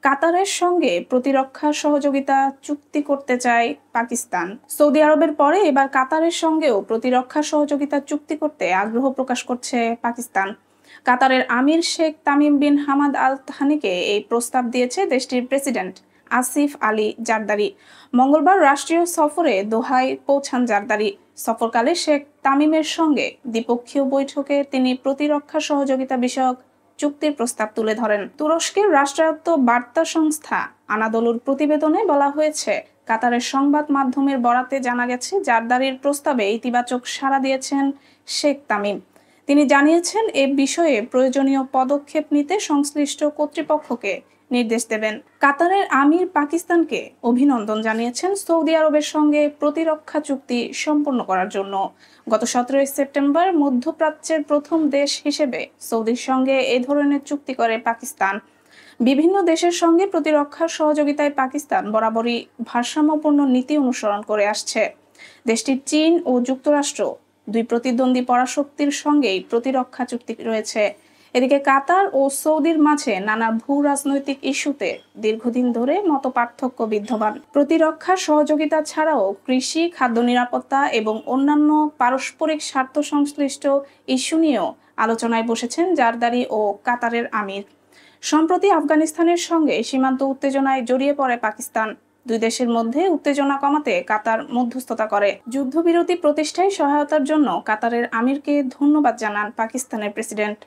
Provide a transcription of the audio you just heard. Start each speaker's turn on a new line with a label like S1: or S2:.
S1: কাতারের সঙ্গে প্রতিরক্ষা সহযোগিতা চুক্তি করতে চায় পাকিস্তান। সৌদি আরবের পরে এবার কাতারের সঙ্গেও প্রতিরক্ষা সহযোগিতা চুক্তি করতে আগ্রহ প্রকাশ করছে পাকিস্তান। কাতারের আমির Sheikh Tamim bin Hamad Al থানিকে এই প্রস্তাব দিয়েছে দেশটির প্রেসিডেন্ট আসিফ আলী জারদারি। মঙ্গলবার রাষ্ট্রীয় সফরে দোহায় পৌঁছান জারদারি। সফরকালে শেখ তামিমের সঙ্গে দ্বিপক্ষীয় বৈঠকে তিনি প্রতিরক্ষা সহযোগিতা বিষয়ক চুক্তির প্রস্তাব তুলে ধরেন। তুরস্কের রাষ্ট্রায়ত্ত বার্তা সংস্থা আনাদোলুর প্রতিবেদনে বলা হয়েছে, কাতারের সংবাদ মাধ্যমের বরাতে জানা গেছে, জারদারির প্রস্তাবে ইতিবাচক সাড়া দিয়েছেন শেখ তামিম। তিনি জানিয়েছেন এ বিষয়ে প্রয়োজনীয় পদক্ষেপ নিতে সংশ্লিষ্ট কর্তৃপক্ষকে নির্দেশ দেবেন। কাতারের আমির পাকিস্তানকে অভিনন্দন জানিয়েছেন সৌদি আরবের সঙ্গে প্রতিরক্ষা চুক্তি সম্পন্ন করার জন্য। গত 17 সেপ্টেম্বর মধ্যপ্রাচ্যের প্রথম দেশ হিসেবে সৌদির সঙ্গে এই ধরনের চুক্তি করে পাকিস্তান। বিভিন্ন দেশের সঙ্গে প্রতিরক্ষা সহযোগিতায় পাকিস্তান বরাবরই ভারসাম্যপূর্ণ নীতি অনুসরণ করে আসছে। দেশটির চীন ও যুক্তরাষ্ট্র দুই প্রতিদ্বন্দ্বী পরাশক্তির সঙ্গেই প্রতিরক্ষা চুক্তি রয়েছে। এদিকে কাতার ও সৌদির মাঝে নানা ভূ রাজনৈতিক ইস্যুতে দীর্ঘদিন ধরে মতপার্থক্য বিদ্যমান। প্রতিরক্ষা সহযোগিতা ছাড়াও কৃষি, খাদ্য নিরাপত্তা এবং অন্যান্য পারস্পরিক স্বার্থ সংশ্লিষ্ট ইস্যু নিয়েও আলোচনায় বসেছেন জারদারি ও কাতারের আমির। সম্প্রতি আফগানিস্তানের সঙ্গে সীমান্ত উত্তেজনায় জড়িয়ে পড়ে পাকিস্তান। দুই দেশের মধ্যে উত্তেজনা কমাতে কাতার মধ্যস্থতা করে। যুদ্ধবিরতি প্রতিষ্ঠায় সহায়তার জন্য কাতারের আমিরকে ধন্যবাদ জানান পাকিস্তানের প্রেসিডেন্ট।